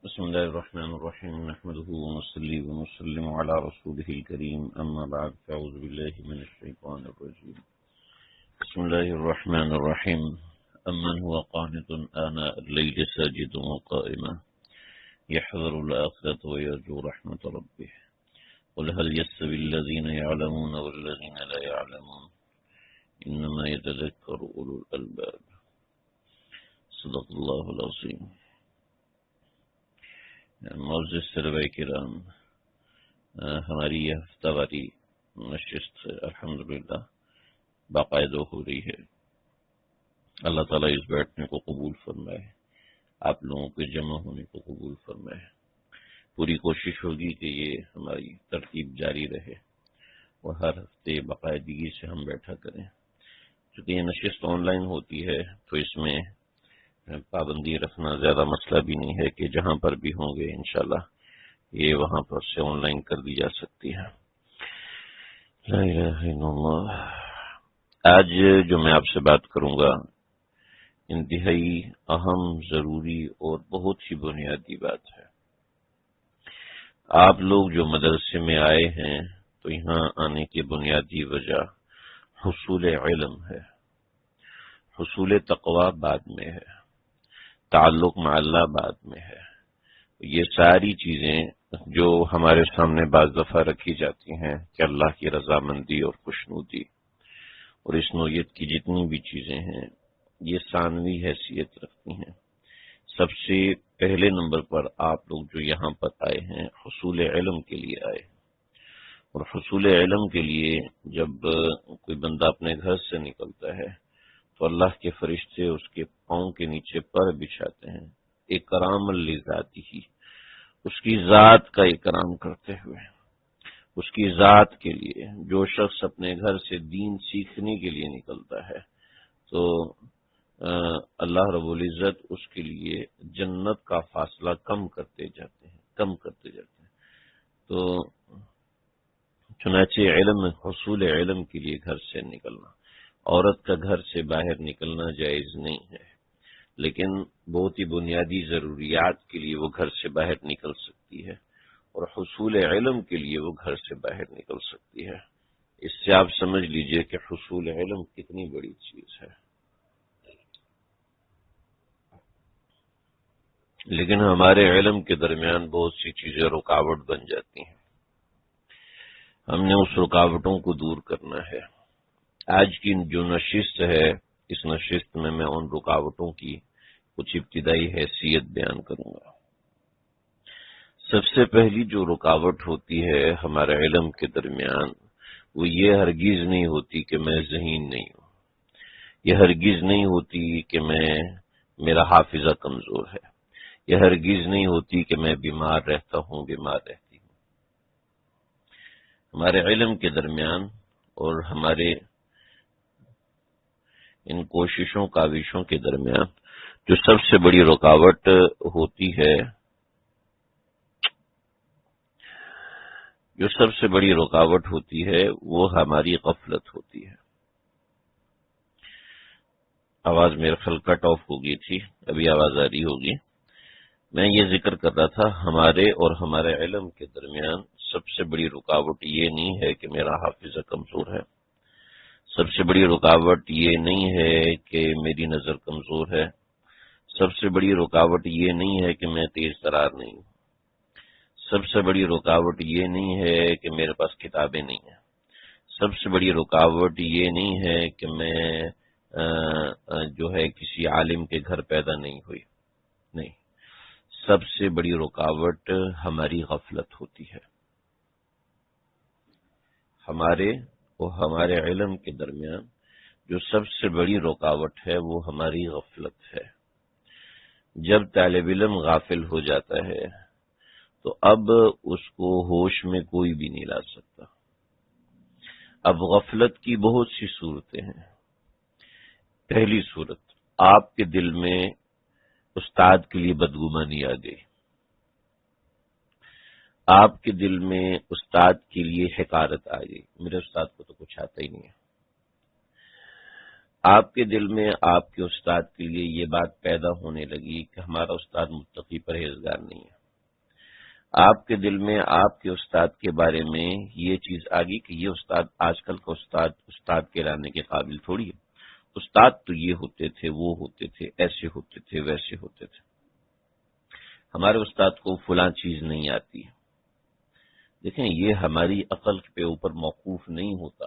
بسم الله الرحمن الرحيم نحمده ونصلي ونسلم على رسوله الكريم أما بعد فأعوذ بالله من الشيطان الرجيم بسم الله الرحمن الرحيم أمن هو قانت آناء الليل ساجدا وقائما يحذر الآخرة ويرجو رحمة ربه قل هل يستوي الذين يعلمون والذين لا يعلمون إنما يتذكر أولو الألباب صدق الله العظيم. معزز طلباء کرام، ہماری یہ ہفتہ واری نشست الحمدللہ باقاعدہ ہو رہی ہے. اللہ تعالیٰ اس بیٹھنے کو قبول فرمائے، آپ لوگوں کے جمع ہونے کو قبول فرمائے. پوری کوشش ہوگی کہ یہ ہماری ترتیب جاری رہے اور ہر ہفتے باقاعدگی سے ہم بیٹھا کریں. چونکہ یہ نشست آن لائن ہوتی ہے تو اس میں پابندی رکھنا زیادہ مسئلہ بھی نہیں ہے کہ جہاں پر بھی ہوں گے انشاءاللہ یہ وہاں پر سے آن لائن کر دی جا سکتی ہے. لا الہ الا اللہ. آج جو میں آپ سے بات کروں گا انتہائی اہم، ضروری اور بہت ہی بنیادی بات ہے. آپ لوگ جو مدرسے میں آئے ہیں تو یہاں آنے کی بنیادی وجہ حصول علم ہے. حصول تقوی بعد میں ہے، تعلق مع اللہ بعد میں ہے. یہ ساری چیزیں جو ہمارے سامنے بعض دفعہ رکھی جاتی ہیں کہ اللہ کی رضامندی اور خوشنودی اور اس نوعیت کی جتنی بھی چیزیں ہیں یہ ثانوی حیثیت رکھتی ہیں. سب سے پہلے نمبر پر آپ لوگ جو یہاں پر آئے ہیں حصول علم کے لیے آئے، اور حصول علم کے لیے جب کوئی بندہ اپنے گھر سے نکلتا ہے تو اللہ کے فرشتے اس کے پاؤں کے نیچے پر بچھاتے ہیں، اکرام لذاتی ہی، اس کی ذات کا اکرام کرتے ہوئے. اس کی ذات کے لیے جو شخص اپنے گھر سے دین سیکھنے کے لیے نکلتا ہے تو اللہ رب العزت اس کے لیے جنت کا فاصلہ کم کرتے جاتے ہیں. تو چنانچہ علم، حصول علم کے لیے گھر سے نکلنا، عورت کا گھر سے باہر نکلنا جائز نہیں ہے، لیکن بہت ہی بنیادی ضروریات کے لیے وہ گھر سے باہر نکل سکتی ہے، اور حصول علم کے لیے وہ گھر سے باہر نکل سکتی ہے. اس سے آپ سمجھ لیجئے کہ حصول علم کتنی بڑی چیز ہے. لیکن ہمارے علم کے درمیان بہت سی چیزیں رکاوٹ بن جاتی ہیں، ہم نے اس رکاوٹوں کو دور کرنا ہے. آج کی جو نشست ہے اس نشست میں ان رکاوٹوں کی کچھ ابتدائی حیثیت بیان کروں گا. سب سے پہلی جو رکاوٹ ہوتی ہے ہمارے علم کے درمیان وہ یہ ہرگز نہیں ہوتی کہ میں ذہین نہیں ہوں، یہ ہرگز نہیں ہوتی کہ میرا حافظہ کمزور ہے، یہ ہرگز نہیں ہوتی کہ میں بیمار رہتا ہوں، بیمار رہتی ہوں. ہمارے علم کے درمیان اور ہمارے ان کوششوں کاوشوں کے درمیان جو سب سے بڑی رکاوٹ ہوتی ہے، وہ ہماری غفلت ہوتی ہے. آواز میرے خیال کٹ آف ہو گئی تھی، ابھی آواز آ رہی ہوگی. میں یہ ذکر کر رہا تھا ہمارے اور ہمارے علم کے درمیان سب سے بڑی رکاوٹ یہ نہیں ہے کہ میرا حافظہ کمزور ہے، سب سے بڑی رکاوٹ یہ نہیں ہے کہ میری نظر کمزور ہے، سب سے بڑی رکاوٹ یہ نہیں ہے کہ میں تیز ترار نہیں ہوں، سب سے بڑی رکاوٹ یہ نہیں ہے کہ میرے پاس کتابیں نہیں ہیں، سب سے بڑی رکاوٹ یہ نہیں ہے کہ میں جو ہے کسی عالم کے گھر پیدا نہیں ہوئی. نہیں، سب سے بڑی رکاوٹ ہماری غفلت ہوتی ہے. ہمارے اور ہمارے علم کے درمیان جو سب سے بڑی رکاوٹ ہے وہ ہماری غفلت ہے. جب طالب علم غافل ہو جاتا ہے تو اب اس کو ہوش میں کوئی بھی نہیں لا سکتا. اب غفلت کی بہت سی صورتیں ہیں. پہلی صورت، آپ کے دل میں استاد کے لیے بدگمانی آ گئی، آپ کے دل میں استاد کے لیے حقارت آ گئی، میرے استاد کو تو کچھ آتا ہی نہیں ہے. آپ کے دل میں آپ کے استاد کے لیے یہ بات پیدا ہونے لگی کہ ہمارا استاد متقی پرہیزگار نہیں ہے، آپ کے دل میں آپ کے استاد کے بارے میں یہ چیز آ گئی کہ یہ استاد آج کل کا استاد کہلانے کے قابل تھوڑی ہے، استاد تو یہ ہوتے تھے، وہ ہوتے تھے، ایسے ہوتے تھے، ویسے ہوتے تھے، ہمارے استاد کو فلاں چیز نہیں آتی۔ دیکھیں یہ ہماری عقل کے اوپر موقوف نہیں ہوتا۔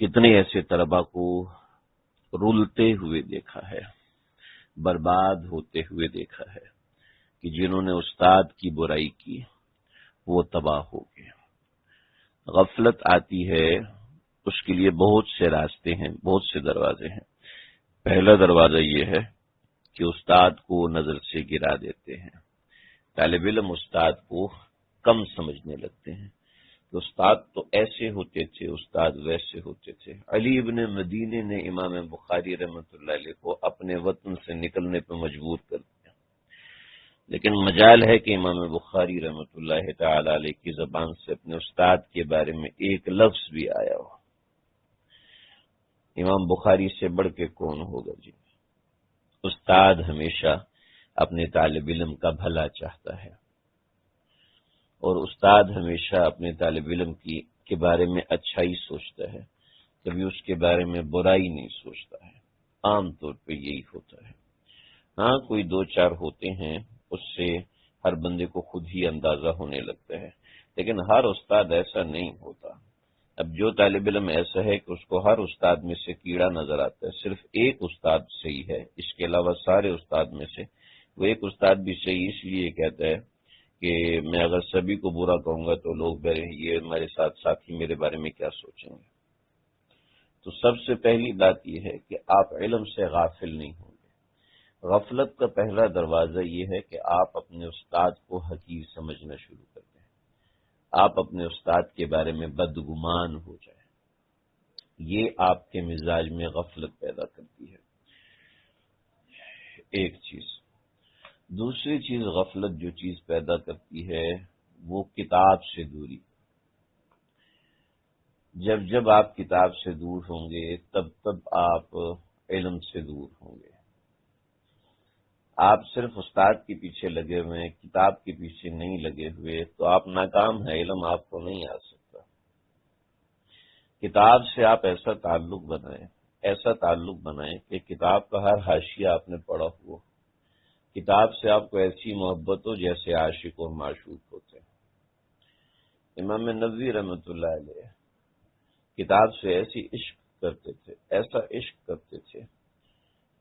کتنے ایسے طلباء کو رولتے ہوئے دیکھا ہے، برباد ہوتے ہوئے دیکھا ہے کہ جنہوں نے استاد کی برائی کی وہ تباہ ہو گئے۔ غفلت آتی ہے، اس کے لیے بہت سے راستے ہیں، بہت سے دروازے ہیں۔ پہلا دروازہ یہ ہے کہ استاد کو نظر سے گرا دیتے ہیں، طالب علم استاد کو کم سمجھنے لگتے ہیں کہ استاد تو ایسے ہوتے تھے، استاد ویسے ہوتے تھے۔ علی ابن مدینے نے امام بخاری رحمۃ اللہ علیہ کو اپنے وطن سے نکلنے پہ مجبور کر دیا، لیکن مجال ہے کہ امام بخاری رحمۃ اللہ تعالی علیہ کی زبان سے اپنے استاد کے بارے میں ایک لفظ بھی آیا ہو۔ امام بخاری سے بڑھ کے کون ہوگا جی؟ استاد ہمیشہ اپنے طالب علم کا بھلا چاہتا ہے، اور استاد ہمیشہ اپنے طالب علم کے بارے میں اچھائی سوچتا ہے، کبھی اس کے بارے میں برائی نہیں سوچتا ہے۔ عام طور پہ یہی ہوتا ہے۔ ہاں کوئی دو چار ہوتے ہیں، اس سے ہر بندے کو خود ہی اندازہ ہونے لگتا ہے، لیکن ہر استاد ایسا نہیں ہوتا۔ اب جو طالب علم ایسا ہے کہ اس کو ہر استاد میں سے کیڑا نظر آتا ہے، صرف ایک استاد صحیح ہے، اس کے علاوہ سارے استاد میں سے وہ ایک استاد بھی صحیح اس لیے کہتا ہے کہ میں اگر سبھی کو برا کہوں گا تو لوگ یہ ہمارے ساتھی میرے بارے میں کیا سوچیں گے۔ تو سب سے پہلی بات یہ ہے کہ آپ علم سے غافل نہیں ہوں گے۔ غفلت کا پہلا دروازہ یہ ہے کہ آپ اپنے استاد کو حقیر سمجھنا شروع کر دیں، آپ اپنے استاد کے بارے میں بدگمان ہو جائیں، یہ آپ کے مزاج میں غفلت پیدا کرتی ہے۔ ایک چیز، دوسری چیز غفلت جو چیز پیدا کرتی ہے وہ کتاب سے دوری۔ جب آپ کتاب سے دور ہوں گے تب آپ علم سے دور ہوں گے۔ آپ صرف استاد کے پیچھے لگے ہوئے ہیں، کتاب کے پیچھے نہیں لگے ہوئے تو آپ ناکام ہیں، علم آپ کو نہیں آ سکتا۔ کتاب سے آپ ایسا تعلق بنائیں کہ کتاب کا ہر حاشیہ آپ نے پڑھا ہو، کتاب سے آپ کو ایسی محبت ہو جیسے عاشق اور معشوق ہوتے ہیں۔ امام نووی رحمۃ اللہ علیہ کتاب سے ایسی عشق کرتے تھے، ایسا عشق کرتے تھے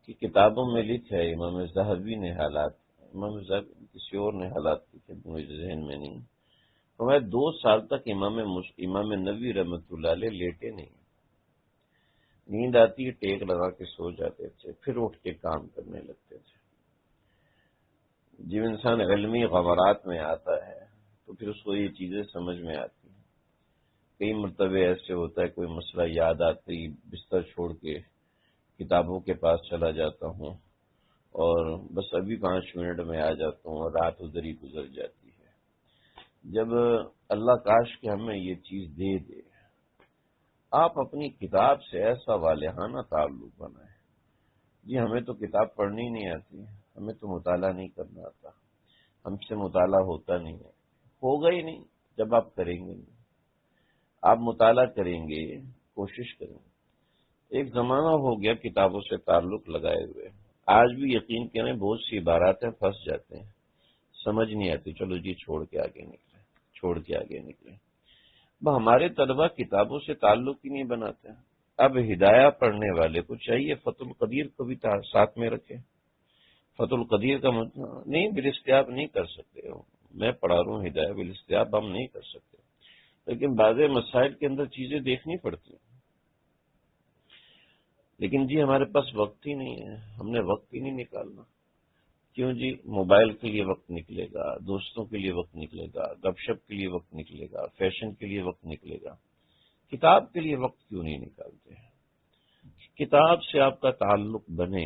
کہ کتابوں میں لکھا ہے، امام ذہبی نے حالات، امام ذہبی کسی اور نے حالات لکھے مجھے ذہن میں نہیں، تو میں 2 سال تک امام نووی رحمۃ اللہ علیہ لیٹے نہیں، نیند آتی ٹیک لگا کے سو جاتے تھے، پھر اٹھ کے کام کرنے لگتے تھے۔ جب انسان علمی غمرات میں آتا ہے تو پھر اس کو یہ چیزیں سمجھ میں آتی ہیں۔ کئی مرتبہ ایسے ہوتا ہے کوئی مسئلہ یاد آتے ہی بستر چھوڑ کے کتابوں کے پاس چلا جاتا ہوں اور بس ابھی 5 منٹ میں آ جاتا ہوں اور رات ادھر ہی گزر جاتی ہے۔ جب اللہ کاش کہ ہمیں یہ چیز دے دے، آپ اپنی کتاب سے ایسا والہانہ تعلق بنائیں۔ جی ہمیں تو کتاب پڑھنی نہیں آتی، ہمیں تو مطالعہ نہیں کرنا آتا، ہم سے مطالعہ ہوتا نہیں ہے، ہوگا ہی نہیں جب آپ کریں گے نہیں۔ آپ مطالعہ کریں گے، کوشش کریں گے۔ ایک زمانہ ہو گیا کتابوں سے تعلق لگائے ہوئے، آج بھی یقین کریں بہت سی عباراتیں پھنس جاتے ہیں، سمجھ نہیں آتی، چلو جی چھوڑ کے آگے نکلیں۔ ہمارے طلبہ کتابوں سے تعلق ہی نہیں بناتے ہیں۔ اب ہدایہ پڑھنے والے کو چاہیے فتح القدیر کو بھی ساتھ میں رکھے۔ فتح القدیر کا مطلب نہیں بالاستیاب نہیں کر سکتے ہو، میں پڑھا رہا ہوں ہدایہ، بالاستیاب ہم نہیں کر سکتے، لیکن بعض مسائل کے اندر چیزیں دیکھنی پڑتی ہیں۔ لیکن جی ہمارے پاس وقت ہی نہیں ہے، ہم نے وقت ہی نہیں نکالنا۔ کیوں جی؟ موبائل کے لیے وقت نکلے گا، دوستوں کے لیے وقت نکلے گا، گپ شپ کے لیے وقت نکلے گا، فیشن کے لیے وقت نکلے گا، کتاب کے لیے وقت کیوں نہیں نکالتے ہیں؟ کتاب سے آپ کا تعلق بنے۔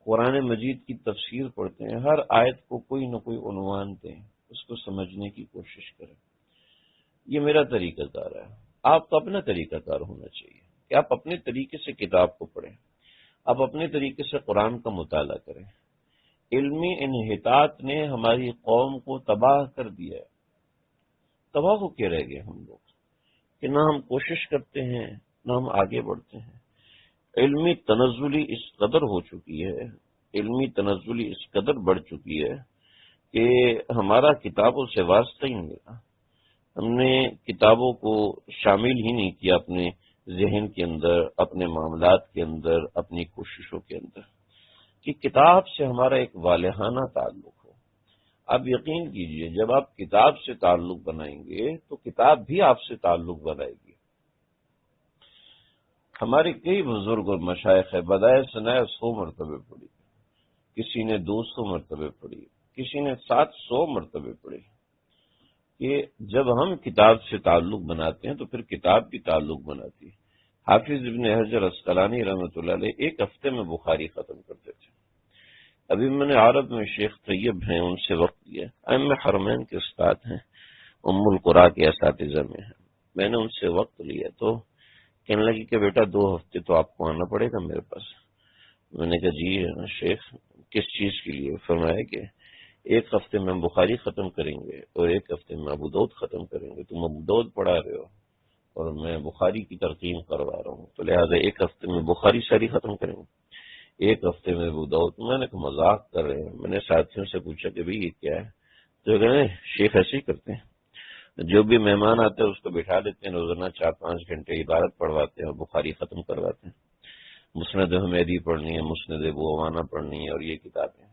قرآن مجید کی تفسیر پڑھتے ہیں، ہر آیت کو کوئی نہ کوئی عنوان دیں، اس کو سمجھنے کی کوشش کریں۔ یہ میرا طریقہ کار ہے، آپ کا اپنا طریقہ کار ہونا چاہیے۔ کہ آپ اپنے طریقے سے کتاب کو پڑھیں، آپ اپنے طریقے سے قرآن کا مطالعہ کریں۔ علمی انحطاط نے ہماری قوم کو تباہ کر دیا ہے، تباہ ہو کے رہ گئے ہم لوگ کہ نہ ہم کوشش کرتے ہیں نہ ہم آگے بڑھتے ہیں۔ علمی تنزلی اس قدر ہو چکی ہے، علمی تنزلی اس قدر بڑھ چکی ہے کہ ہمارا کتابوں سے واسطہ ہی نہیں رہا۔ ہم نے کتابوں کو شامل ہی نہیں کیا اپنے ذہن کے اندر، اپنے معاملات کے اندر، اپنی کوششوں کے اندر، کہ کتاب سے ہمارا ایک والہانہ تعلق ہو۔ آپ یقین کیجئے جب آپ کتاب سے تعلق بنائیں گے تو کتاب بھی آپ سے تعلق بنائے گی۔ ہمارے کئی بزرگ اور مشائخ بدائے ثنائے 100 مرتبے پڑھی، کسی نے 200 مرتبے پڑھی، کسی نے 700 مرتبے پڑھی، کہ جب ہم کتاب سے تعلق بناتے ہیں تو پھر کتاب بھی تعلق بناتی ہے۔ حافظ ابن حجر عسقلانی رحمۃ اللہ علیہ ایک ہفتے میں بخاری ختم کرتے تھے۔ ابھی میں نے عرب میں شیخ طیب ہیں، ان سے وقت لیا، ائمہ حرمین کے استاد ہیں، ام القرا کے اساتذہ میں ہیں، میں نے ان سے وقت لیا تو کہنے لگی کہ بیٹا 2 ہفتے تو آپ کو آنا پڑے گا میرے پاس۔ میں نے کہا جی شیخ کس چیز کے لیے؟ فرمایا کہ 1 ہفتے میں ہم بخاری ختم کریں گے اور 1 ہفتے میں ابو داؤد ختم کریں گے۔ تم ابو داؤد پڑھا رہے ہو اور میں بخاری کی ترقیم کروا رہا ہوں، تو لہٰذا 1 ہفتے میں بخاری ساری ختم کریں گے، 1 ہفتے میں ابو داؤد۔ میں نے کہا مذاق کر رہے ہیں۔ میں نے ساتھیوں سے پوچھا کہ بھئی یہ کیا ہے؟ تو کہتے ہیں شیخ ایسے ہی کرتے ہیں، جو بھی مہمان آتے ہیں اس کو بٹھا دیتے ہیں، روزانہ 4-5 گھنٹے عبادت پڑھواتے ہیں اور بخاری ختم کرواتے ہیں۔ مسند حمیدی پڑھنی ہے، مسند ابو عوانہ پڑھنی ہے اور یہ کتابیں۔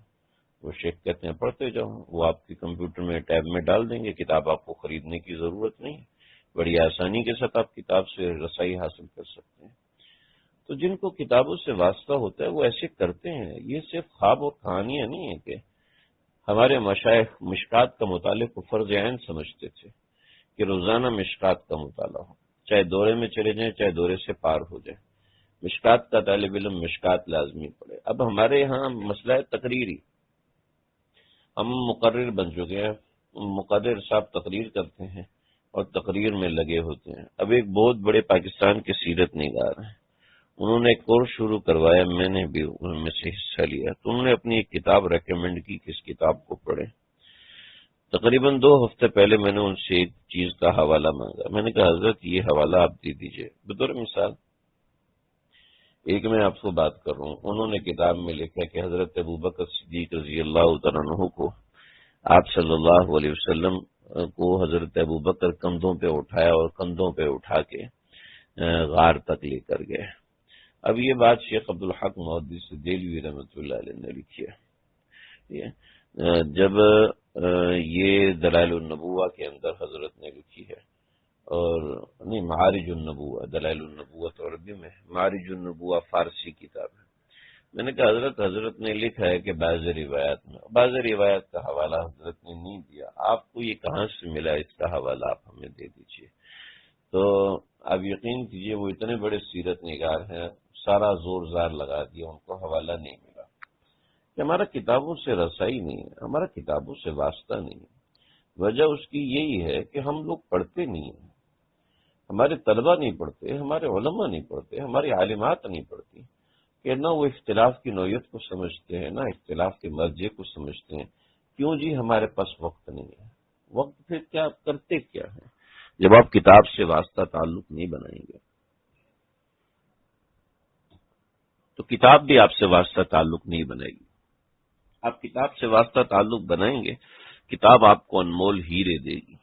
وہ شیخ کہتے ہیں پڑھتے جاؤ، وہ آپ کے کمپیوٹر میں ٹیب میں ڈال دیں گے، کتاب آپ کو خریدنے کی ضرورت نہیں، بڑی آسانی کے ساتھ آپ کتاب سے رسائی حاصل کر سکتے ہیں۔ تو جن کو کتابوں سے واسطہ ہوتا ہے وہ ایسے کرتے ہیں۔ یہ صرف خواب اور کہانیاں نہیں ہیں کہ ہمارے مشائخ مشکات کا مطالعے کو فرض عین سمجھتے تھے کہ روزانہ مشکات کا مطالعہ ہو، چاہے دورے میں چلے جائیں چاہے دورے سے پار ہو جائے، مشکات کا طالب علم مشکات لازمی پڑھے۔ اب ہمارے یہاں مسئلہ ہے تقریری، ہم مقرر بن چکے ہیں، مقرر صاحب تقریر کرتے ہیں اور تقریر میں لگے ہوتے ہیں۔ اب ایک بہت بڑے پاکستان کے سیرت نگار ہیں، انہوں نے ایک کورس شروع کروایا، میں نے بھی ان میں سے حصہ لیا، تو انہوں نے اپنی ایک کتاب ریکمینڈ کی کہ اس کتاب کو پڑھیں۔ تقریباً 2 ہفتے پہلے میں نے ان سے ایک چیز کا حوالہ مانگا، میں نے کہا حضرت یہ حوالہ آپ دے دیجئے۔ بطور مثال ایک میں آپ کو بات کر رہا ہوں، انہوں نے کتاب میں لکھا کہ حضرت ابوبکر صدیق رضی اللہ تعالیٰ عنہ کو آپ صلی اللہ علیہ وسلم کو حضرت ابوبکر کندھوں پہ اٹھایا اور کندھوں پہ اٹھا کے غار تک لے کر گئے۔ اب یہ بات شیخ عبدالحق محدث دہلوی رحمۃ اللہ علیہ نے لکھی ہے۔ جب یہ دلائل النبوہ کے اندر حضرت نے لکھی ہے، اور نہیں معارج النبوہ، دلائل النبوت عربی میں، معارج النبوہ فارسی کتاب ہے۔ میں نے کہا حضرت نے لکھا ہے کہ بعض روایات کا حوالہ حضرت نے نہیں دیا، آپ کو یہ کہاں سے ملا؟ اس کا حوالہ آپ ہمیں دے دیجئے۔ تو آپ یقین کیجئے وہ اتنے بڑے سیرت نگار ہیں، سارا زور زار لگا دیا، ان کو حوالہ نہیں ملا کہ ہمارا کتابوں سے رسائی نہیں ہے، ہمارا کتابوں سے واسطہ نہیں ہے۔ وجہ اس کی یہی ہے کہ ہم لوگ پڑھتے نہیں ہیں، ہمارے طلبہ نہیں پڑھتے، ہمارے علماء نہیں پڑھتے، ہماری عالمات نہیں پڑھتی، کہ نہ وہ اختلاف کی نوعیت کو سمجھتے ہیں، نہ اختلاف کے مرجع کو سمجھتے ہیں۔ کیوں جی؟ ہمارے پاس وقت نہیں ہے۔ وقت پھر کیا کرتے کیا ہے جب آپ کتاب سے واسطہ تعلق نہیں بنائیں گے؟ تو کتاب بھی آپ سے واسطہ تعلق نہیں بنائے گی۔ آپ کتاب سے واسطہ تعلق بنائیں گے، کتاب آپ کو انمول ہیرے دے گی،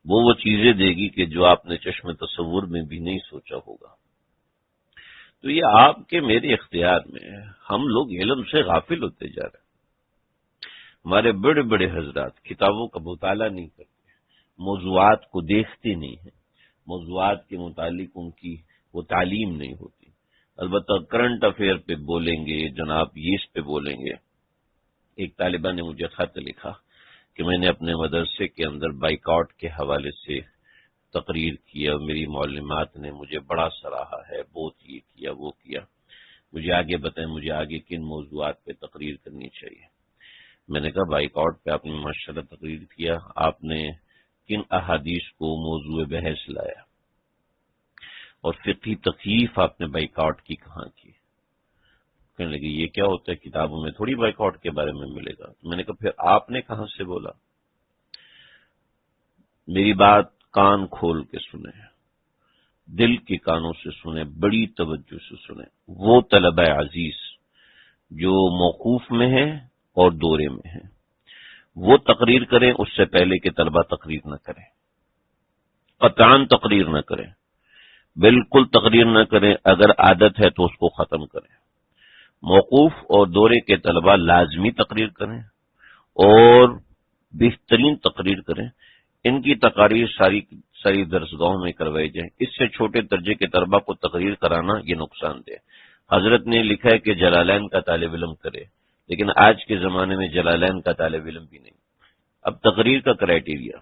وہ چیزیں دے گی کہ جو آپ نے چشم تصور میں بھی نہیں سوچا ہوگا۔ تو یہ آپ کے میرے اختیار میں ہے۔ ہم لوگ علم سے غافل ہوتے جا رہے ہیں۔ ہمارے بڑے بڑے حضرات کتابوں کا مطالعہ نہیں کرتے، موضوعات کو دیکھتے نہیں ہیں، موضوعات کے متعلق ان کی وہ تعلیم نہیں ہوتی۔ البتہ کرنٹ افیئر پہ بولیں گے، جناب یہ اس پہ بولیں گے۔ ایک طالبہ نے مجھے خط لکھا کہ میں نے اپنے مدرسے کے اندر بائیکاٹ کے حوالے سے تقریر کیا، میری معلمات نے مجھے بڑا سراہا ہے، بہت یہ کیا وہ کیا، مجھے آگے بتائیں مجھے آگے کن موضوعات پہ تقریر کرنی چاہیے۔ میں نے کہا بائیکاٹ پہ آپ نے ماشاءاللہ تقریر کیا، آپ نے کن احادیث کو موضوع بحث لایا؟ اور فقہی تکلیف آپ نے بائیکاٹ کی کہاں کی؟ کہنے لگے یہ کیا ہوتا ہے، کتابوں میں تھوڑی بائیکاٹ کے بارے میں ملے گا۔ میں نے کہا پھر آپ نے کہاں سے بولا؟ میری بات کان کھول کے سنیں، دل کے کانوں سے سنیں، بڑی توجہ سے سنیں۔ وہ طلبہ عزیز جو موقوف میں ہیں اور دورے میں ہیں، وہ تقریر کریں، اس سے پہلے کہ طلبہ تقریر نہ کریں، قطعاً تقریر نہ کریں، بالکل تقریر نہ کریں۔ اگر عادت ہے تو اس کو ختم کریں۔ موقوف اور دورے کے طلبہ لازمی تقریر کریں اور بہترین تقریر کریں۔ ان کی تقاریر ساری درسگاہوں میں کروائی جائیں۔ اس سے چھوٹے درجے کے طلبہ کو تقریر کرانا یہ نقصان دہ۔ حضرت نے لکھا ہے کہ جلالین کا طالب علم کرے، لیکن آج کے زمانے میں جلالین کا طالب علم بھی نہیں۔ اب تقریر کا کرائیٹیریا،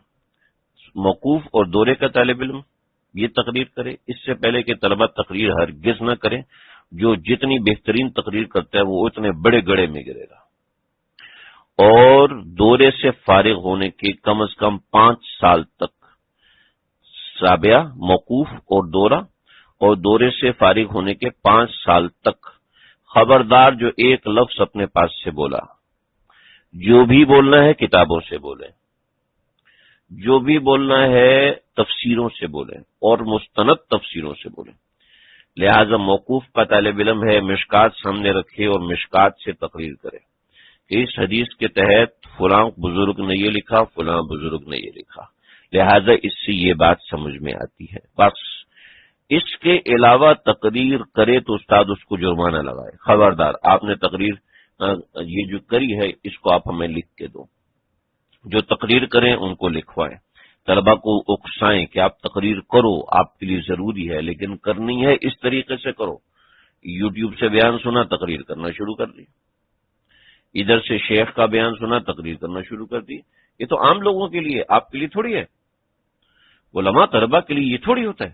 موقوف اور دورے کا طالب علم یہ تقریر کرے، اس سے پہلے کہ طلبہ تقریر ہرگز نہ کریں۔ جو جتنی بہترین تقریر کرتا ہے وہ اتنے بڑے گڑھے میں گرے گا۔ اور دورے سے فارغ ہونے کے کم از کم 5 سال تک، سابعہ، موقوف اور دورہ، اور دورے سے فارغ ہونے کے 5 سال تک خبردار جو ایک لفظ اپنے پاس سے بولا، جو بھی بولنا ہے کتابوں سے بولیں، جو بھی بولنا ہے تفسیروں سے بولیں اور مستند تفسیروں سے بولیں۔ لہذا موقوف کا طالب علم ہے، مشکات سامنے رکھے اور مشکات سے تقریر کرے کہ اس حدیث کے تحت فلاں بزرگ نے یہ لکھا، فلاں بزرگ نے یہ لکھا، لہذا اس سے یہ بات سمجھ میں آتی ہے۔ بس اس کے علاوہ تقریر کرے تو استاد اس کو جرمانہ لگائے، خبردار آپ نے تقریر یہ جو کری ہے اس کو آپ ہمیں لکھ کے دو۔ جو تقریر کریں ان کو لکھوائیں، طلبہ کو اکسائیں کہ آپ تقریر کرو، آپ کے لیے ضروری ہے، لیکن کرنی ہے اس طریقے سے کرو۔ یوٹیوب سے بیان سنا، تقریر کرنا شروع کر دی، ادھر سے شیخ کا بیان سنا، تقریر کرنا شروع کر دی۔ یہ تو عام لوگوں کے لیے، آپ کے لیے تھوڑی ہے۔ علماء طلبہ کے لیے یہ تھوڑی ہوتا ہے۔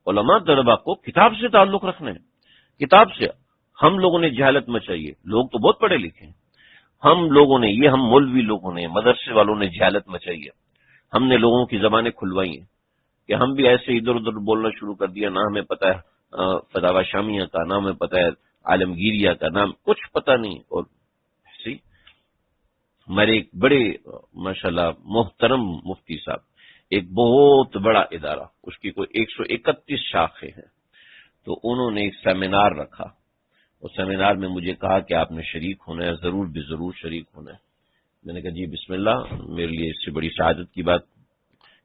علماء طلبہ کو کتاب سے تعلق رکھنا ہے، کتاب سے۔ ہم لوگوں نے جہالت مچائی ہے، لوگ تو بہت پڑھے لکھے ہیں، ہم لوگوں نے، یہ ہم مولوی لوگوں نے، مدرسے والوں نے جہالت مچائی ہے۔ ہم نے لوگوں کی زبانیں کھلوائی ہیں کہ ہم بھی ایسے ادھر ادھر بولنا شروع کر دیا، نہ ہمیں پتہ ہے فتاوی شامیہ کا، نہ ہمیں پتہ ہے عالمگیریہ کا، نام کچھ پتہ نہیں۔ اور ہمارے ایک بڑے ماشاءاللہ محترم مفتی صاحب، ایک بہت بڑا ادارہ، اس کی کوئی 131 شاخیں ہیں، تو انہوں نے ایک سیمینار رکھا۔ اس سیمینار میں مجھے کہا کہ آپ نے شریک ہونا ہے، ضرور بھی ضرور شریک ہونا ہے۔ میں نے کہا جی بسم اللہ، میرے لیے اس سے بڑی سعادت کی بات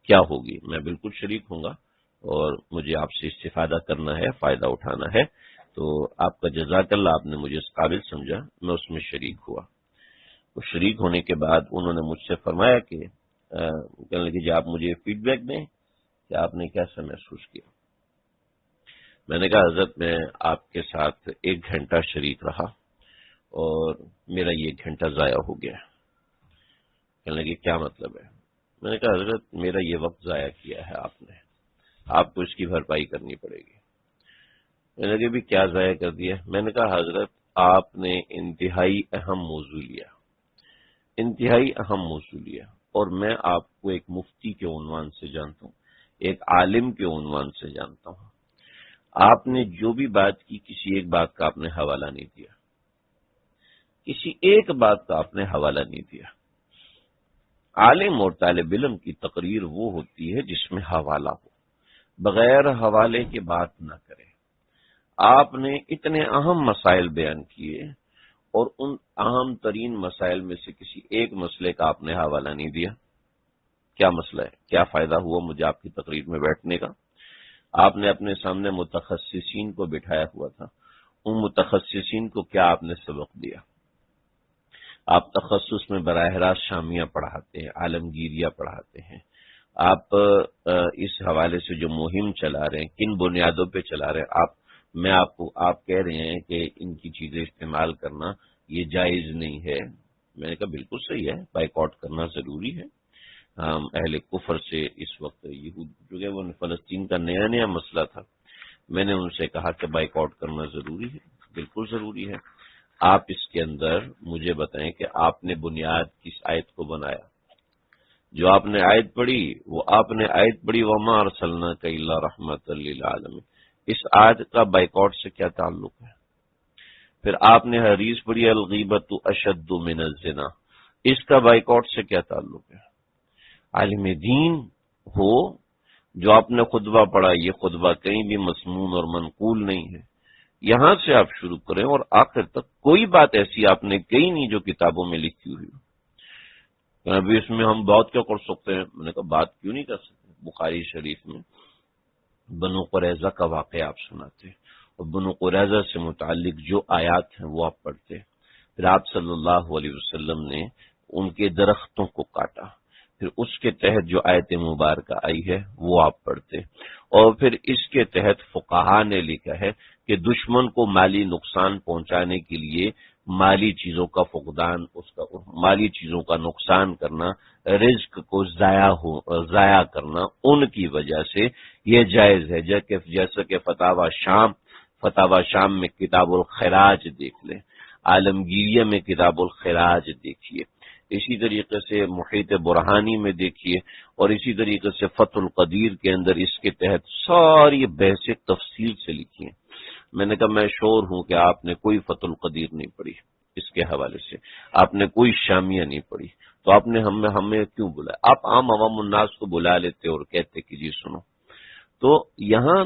کیا ہوگی، میں بالکل شریک ہوں گا، اور مجھے آپ سے استفادہ کرنا ہے، فائدہ اٹھانا ہے، تو آپ کا جزاک اللہ، آپ نے مجھے اس قابل سمجھا، میں اس میں شریک ہوا۔ وہ شریک ہونے کے بعد انہوں نے مجھ سے فرمایا کہ کہنے لگے جی آپ مجھے فیڈ بیک دیں کہ آپ نے کیسا محسوس کیا۔ میں نے کہا حضرت میں آپ کے ساتھ 1 گھنٹہ شریک رہا اور میرا یہ 1 گھنٹہ ضائع ہو گیا۔ کہنے لگے کیا مطلب ہے؟ میں نے کہا حضرت میرا یہ وقت ضائع کیا ہے آپ نے، آپ کو اس کی بھرپائی کرنی پڑے گی۔ میں نے کہا بھی کیا ضائع کر دیا؟ میں نے کہا حضرت آپ نے انتہائی اہم موضوع لیا، انتہائی اہم موضوع لیا، اور میں آپ کو ایک مفتی کے عنوان سے جانتا ہوں، ایک عالم کے عنوان سے جانتا ہوں۔ آپ نے جو بھی بات کی، کسی ایک بات کا آپ نے حوالہ نہیں دیا، کسی ایک بات کا آپ نے حوالہ نہیں دیا۔ عالم اور طالب علم کی تقریر وہ ہوتی ہے جس میں حوالہ ہو، بغیر حوالے کے بات نہ کرے۔ آپ نے اتنے اہم مسائل بیان کیے، اور ان اہم ترین مسائل میں سے کسی ایک مسئلے کا آپ نے حوالہ نہیں دیا۔ کیا مسئلہ ہے؟ کیا فائدہ ہوا مجھے آپ کی تقریر میں بیٹھنے کا؟ آپ نے اپنے سامنے متخصصین کو بٹھایا ہوا تھا، ان متخصصین کو کیا آپ نے سبق دیا؟ آپ تخصص میں براہ راست شامیہ پڑھاتے ہیں، عالمگیریہ پڑھاتے ہیں، آپ اس حوالے سے جو مہم چلا رہے ہیں کن بنیادوں پہ چلا رہے ہیں؟ آپ کہہ رہے ہیں کہ ان کی چیزیں استعمال کرنا یہ جائز نہیں ہے۔ میں نے کہا بالکل صحیح ہے، بائیکاٹ کرنا ضروری ہے۔ اہل کفر سے اس وقت یہود جو ہے وہ فلسطین کا نیا مسئلہ تھا، میں نے ان سے کہا کہ بائیکاٹ کرنا ضروری ہے، بالکل ضروری ہے۔ آپ اس کے اندر مجھے بتائیں کہ آپ نے بنیاد کس آیت کو بنایا؟ جو آپ نے آیت پڑھی وہ آپ نے آیت پڑھی وما ارسلناک الا رحمۃ للعالمین، اس آیت کا بائیکاٹ سے کیا تعلق ہے؟ پھر آپ نے حدیث پڑھی الغیبۃ اشد من الزنا، اس کا بائیکاٹ سے کیا تعلق ہے؟ عالم دین ہو، جو آپ نے خطبہ پڑھا، یہ خطبہ کہیں بھی مسمون اور منقول نہیں ہے، یہاں سے آپ شروع کریں اور آخر تک کوئی بات ایسی آپ نے کہی نہیں جو کتابوں میں لکھی ہوئی ہو۔ ابھی اس میں ہم بات کیا کر سکتے ہیں؟ میں نے کہا بات کیوں نہیں کر سکتے؟ بخاری شریف میں بنو قریظہ کا واقعہ آپ سناتے اور بنو قریظہ سے متعلق جو آیات ہیں وہ آپ پڑھتے، پھر آپ صلی اللہ علیہ وسلم نے ان کے درختوں کو کاٹا، پھر اس کے تحت جو آیت مبارکہ آئی ہے وہ آپ پڑھتے، اور پھر اس کے تحت فقہا نے لکھا ہے کہ دشمن کو مالی نقصان پہنچانے کے لیے مالی چیزوں کا فقدان، مالی چیزوں کا نقصان کرنا، رزق کو ضائع کرنا ان کی وجہ سے یہ جائز ہے، جیسا کہ فتاوی شام میں کتاب الخراج دیکھ لیں، عالمگیریہ میں کتاب الخراج دیکھیے، اسی طریقے سے محیط برہانی میں دیکھیے، اور اسی طریقے سے فتح القدیر کے اندر اس کے تحت ساری بحثیں تفصیل سے لکھی ہیں۔ میں نے کہا میں شور ہوں کہ آپ نے کوئی فتح القدیر نہیں پڑھی، اس کے حوالے سے آپ نے کوئی شامیہ نہیں پڑھی، تو آپ نے ہمیں کیوں بلایا؟ آپ عام عوام الناس کو بلا لیتے اور کہتے کہ جی سنو۔ تو یہاں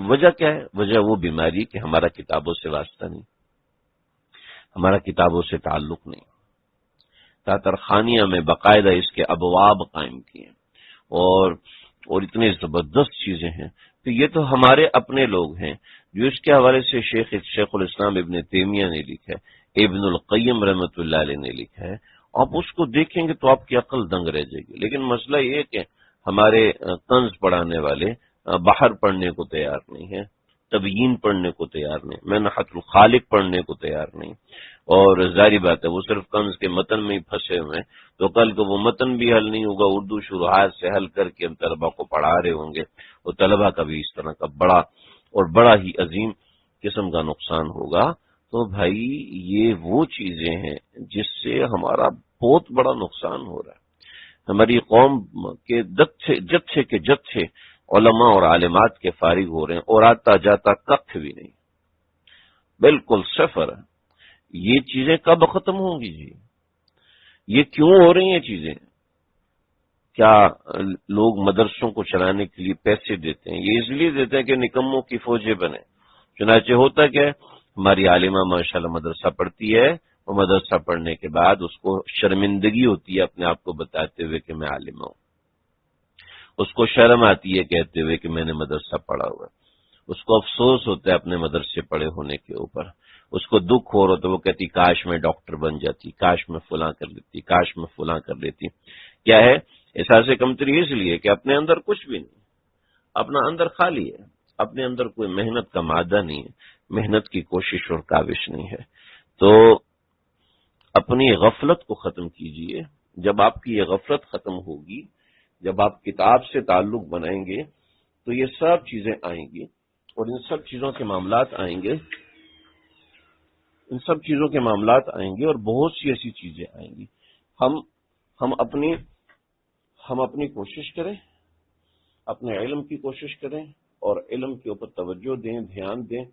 وجہ کیا ہے؟ وجہ وہ بیماری کہ ہمارا کتابوں سے واسطہ نہیں، ہمارا کتابوں سے تعلق نہیں۔ تاترخانیہ میں باقاعدہ اس کے ابواب قائم کیے اور اتنے زبردست چیزیں ہیں، تو یہ تو ہمارے اپنے لوگ ہیں جو اس کے حوالے سے شیخ الاسلام ابن تیمیہ نے لکھا ہے، ابن القیم رحمۃ اللہ علیہ نے لکھا ہے، آپ اس کو دیکھیں گے تو آپ کی عقل دنگ رہ جائے گی۔ لیکن مسئلہ یہ کہ ہمارے طنز پڑھانے والے باہر پڑھنے کو تیار نہیں ہیں، تبیین پڑھنے کو تیار نہیں، منحت الخالق پڑھنے کو تیار نہیں، اور ظاہری بات ہے وہ صرف کنز کے متن میں ہی پھنسے ہوئے ہیں، تو کل کو وہ متن بھی حل نہیں ہوگا، اردو شروحات سے حل کر کے ہم طلبا کو پڑھا رہے ہوں گے، وہ طلبا کا بھی اس طرح کا بڑا ہی عظیم قسم کا نقصان ہوگا۔ تو بھائی یہ وہ چیزیں ہیں جس سے ہمارا بہت بڑا نقصان ہو رہا ہے۔ ہماری قوم کے جتھے علماء اور عالمات کے فارغ ہو رہے ہیں اور آتا جاتا کخ بھی نہیں، بالکل صفر ہے۔ یہ چیزیں کب ختم ہوں گی جی؟ یہ کیوں ہو رہی ہیں چیزیں؟ کیا لوگ مدرسوں کو چلانے کے لیے پیسے دیتے ہیں؟ یہ اس لیے دیتے ہیں کہ نکموں کی فوجیں بنے۔ چنانچہ ہوتا کیا ہے، ہماری عالمہ ماشاءاللہ مدرسہ پڑھتی ہے، اور مدرسہ پڑھنے کے بعد اس کو شرمندگی ہوتی ہے اپنے آپ کو بتاتے ہوئے کہ میں عالمہ ہوں، اس کو شرم آتی ہے کہتے ہوئے کہ میں نے مدرسہ پڑھا ہوا ہے، اس کو افسوس ہوتا ہے اپنے مدرسے پڑھے ہونے کے اوپر، اس کو دکھ ہو رہا تو وہ کہتی کاش میں ڈاکٹر بن جاتی، کاش میں فلاں کر لیتی، کاش میں فلاں کر لیتی۔ کیا ہے؟ احساس کمتری اس لیے کہ اپنے اندر کچھ بھی نہیں، اپنا اندر خالی ہے، اپنے اندر کوئی محنت کا مادہ نہیں ہے، محنت کی کوشش اور کاوش نہیں ہے۔ تو اپنی غفلت کو ختم کیجئے۔ جب آپ کی یہ غفلت ختم ہوگی، جب آپ کتاب سے تعلق بنائیں گے تو یہ سب چیزیں آئیں گی، اور ان سب چیزوں کے معاملات آئیں گے، اور بہت سی ایسی چیزیں آئیں گی۔ ہم اپنی کوشش کریں، اپنے علم کی کوشش کریں، اور علم کے اوپر توجہ دیں، دھیان دیں۔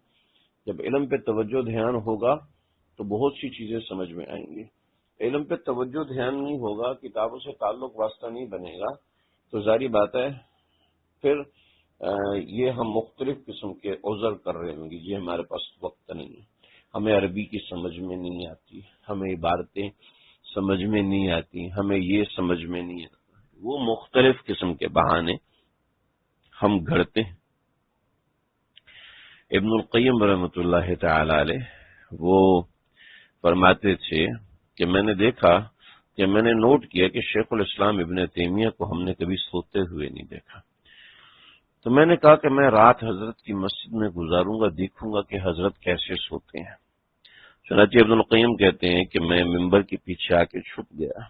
جب علم پہ توجہ دھیان ہوگا تو بہت سی چیزیں سمجھ میں آئیں گی۔ علم پہ توجہ دھیان نہیں ہوگا، کتابوں سے تعلق واسطہ نہیں بنے گا، تو ظاہری بات ہے پھر یہ ہم مختلف قسم کے عذر کر رہے ہوں گے، جی ہمارے پاس وقت نہیں ہے، ہمیں عربی کی سمجھ میں نہیں آتی، ہمیں عبارتیں سمجھ میں نہیں آتی، ہمیں یہ سمجھ میں نہیں آتا۔ وہ مختلف قسم کے بہانے ہم گھڑتے ہیں۔ ابن القیم رحمۃ اللہ تعالی علیہ وہ فرماتے تھے کہ میں نے دیکھا کہ میں نے نوٹ کیا کہ شیخ الاسلام ابن تیمیہ کو ہم نے کبھی سوتے ہوئے نہیں دیکھا، تو میں نے کہا کہ میں رات حضرت کی مسجد میں گزاروں گا، دیکھوں گا کہ حضرت کیسے سوتے ہیں۔ چنانچہ ابن القیم کہتے ہیں کہ میں ممبر کے پیچھے آ کے چھپ گیا،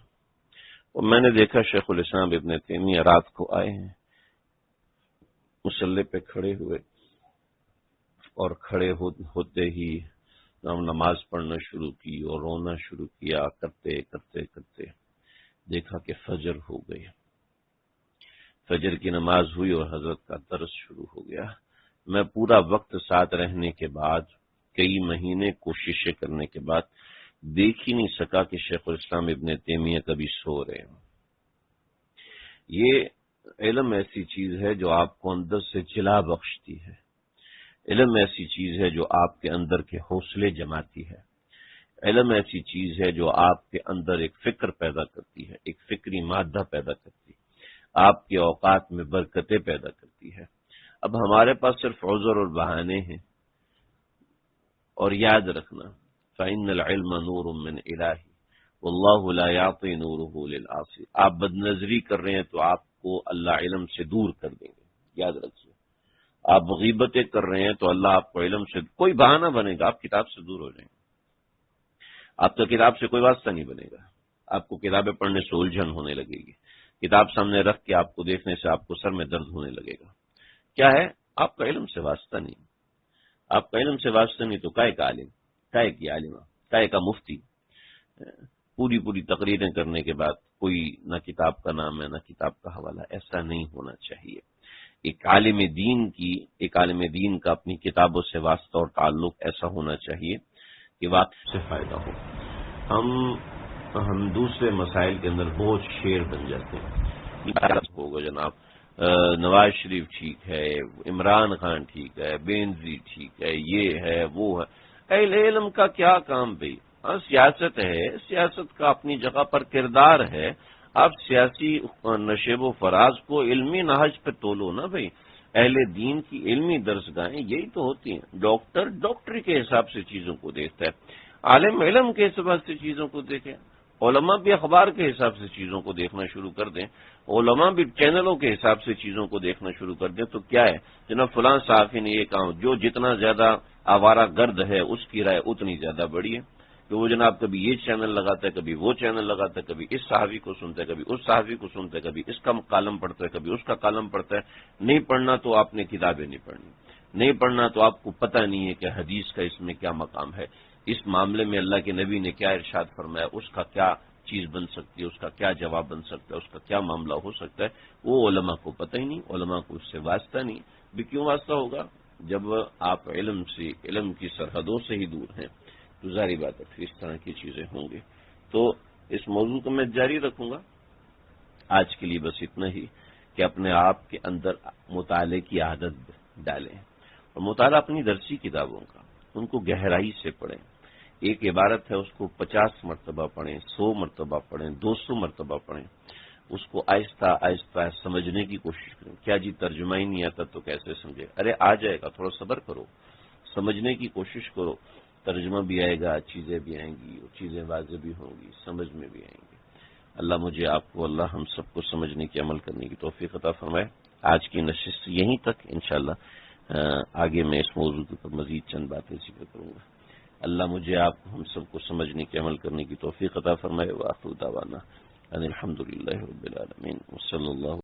اور میں نے دیکھا شیخ الاسلام ابن تیمیہ رات کو آئے ہیں، مصلی پہ کھڑے ہوئے، اور کھڑے ہوتے ہی نماز پڑھنا شروع کی اور رونا شروع کیا، کرتے کرتے کرتے دیکھا کہ فجر ہو گئی، فجر کی نماز ہوئی اور حضرت کا درس شروع ہو گیا۔ میں پورا وقت ساتھ رہنے کے بعد، کئی مہینے کوششیں کرنے کے بعد دیکھ ہی نہیں سکا کہ شیخ الاسلام ابن تیمیہ کبھی سو رہے ہیں۔ یہ علم ایسی چیز ہے جو آپ کو اندر سے جلا بخشتی ہے، علم ایسی چیز ہے جو آپ کے اندر کے حوصلے جماتی ہے، علم ایسی چیز ہے جو آپ کے اندر ایک فکر پیدا کرتی ہے، ایک فکری مادہ پیدا کرتی ہے، آپ کے اوقات میں برکتیں پیدا کرتی ہے۔ اب ہمارے پاس صرف عذر اور بہانے ہیں، اور یاد رکھنا فَإِنَّ الْعِلْمَ نُورٌ مِّنْ إِلَٰهِ وَاللَّهُ لَا يَعْطِي نُورُهُ لِلْعَاصِي۔ آپ بد نظری کر رہے ہیں تو آپ کو اللہ علم سے دور کر دیں گے، یاد رکھیے۔ آپ غیبتیں کر رہے ہیں تو اللہ آپ کو علم سے، کوئی بہانہ بنے گا، آپ کتاب سے دور ہو جائیں گے، آپ کا کتاب سے کوئی واسطہ نہیں بنے گا، آپ کو کتابیں پڑھنے سے الجھن ہونے لگے گی، کتاب سامنے رکھ کے آپ کو دیکھنے سے آپ کو سر میں درد ہونے لگے گا۔ کیا ہے؟ آپ کا علم سے واسطہ نہیں، آپ کا علم سے واسطہ نہیں تو کائے کا عالم، کائے کی عالمہ، کائے کا مفتی۔ پوری تقریریں کرنے کے بعد کوئی نہ کتاب کا نام ہے نہ کتاب کا حوالہ، ایسا نہیں ہونا چاہیے۔ ایک عالم دین کا اپنی کتابوں سے واسطہ اور تعلق ایسا ہونا چاہیے کہ واقعی سے فائدہ ہو۔ ہم دوسرے مسائل کے اندر بہت شیر بن جاتے ہیں، ہوگا جناب نواز شریف ٹھیک ہے، عمران خان ٹھیک ہے، بینظیر ٹھیک ہے، یہ ہے وہ ہے۔ اہل علم کا کیا کام بھائی؟ سیاست ہے، سیاست کا اپنی جگہ پر کردار ہے، آپ سیاسی نشیب و فراز کو علمی نہج پہ تولو نا بھائی۔ اہل دین کی علمی درسگاہیں یہی تو ہوتی ہیں۔ ڈاکٹر ڈاکٹری کے حساب سے چیزوں کو دیکھتا ہے، عالم علم کے حساب سے چیزوں کو دیکھیں، علماء بھی اخبار کے حساب سے چیزوں کو دیکھنا شروع کر دیں، علماء بھی چینلوں کے حساب سے چیزوں کو دیکھنا شروع کر دیں، تو کیا ہے جناب فلاں صحافی نے یہ کہا، جو جتنا زیادہ آوارہ گرد ہے اس کی رائے اتنی زیادہ بڑی ہے، کہ وہ جناب کبھی یہ چینل لگاتا ہے، کبھی وہ چینل لگاتا ہے، کبھی اس صحافی کو سنتا ہے، کبھی اس صحافی کو سنتا ہے، کبھی اس کا کالم پڑھتا ہے، کبھی اس کا کالم پڑھتا ہے۔ نہیں پڑھنا تو آپ نے کتابیں نہیں پڑھنی، نہیں پڑھنا تو آپ کو پتہ نہیں ہے کہ حدیث کا اس میں کیا مقام ہے، اس معاملے میں اللہ کے نبی نے کیا ارشاد فرمایا، اس کا کیا چیز بن سکتی ہے، اس کا کیا جواب بن سکتا ہے، اس کا کیا معاملہ ہو سکتا ہے، وہ علماء کو پتہ ہی نہیں، علماء کو اس سے واسطہ نہیں۔ بھی کیوں واسطہ ہوگا؟ جب آپ علم کی سرحدوں سے ہی دور ہیں تو ظاہری بات ہے پھر اس طرح کی چیزیں ہوں گی۔ تو اس موضوع کو میں جاری رکھوں گا، آج کے لیے بس اتنا ہی کہ اپنے آپ کے اندر مطالعے کی عادت ڈالیں، اور مطالعہ اپنی درسی کتابوں کا، ان کو گہرائی سے پڑھیں۔ ایک عبارت ہے، اس کو 50 مرتبہ پڑھیں، 100 مرتبہ پڑھیں، 200 مرتبہ پڑھیں، اس کو آہستہ آہستہ سمجھنے کی کوشش کریں۔ کیا جی ترجمہ ہی نہیں آتا تو کیسے سمجھے؟ ارے آ جائے گا، تھوڑا صبر کرو، سمجھنے کی کوشش کرو، ترجمہ بھی آئے گا، چیزیں بھی آئیں گی، چیزیں واضح بھی ہوں گی، سمجھ میں بھی آئیں گی۔ اللہ مجھے، آپ کو، اللہ ہم سب کو سمجھنے کی، عمل کرنے کی توفیق عطا فرمائے۔ آج کی نشست یہیں تک، انشاءاللہ آگے میں اس موضوع کے اوپر مزید چند باتیں ذکر کروں گا۔ اللہ مجھے، آپ کو، ہم سب کو سمجھنے کی، عمل کرنے کی توفیق عطا فرمائے۔ وآخر دعوانا ان الحمدللہ رب العالمین، وصلی اللہ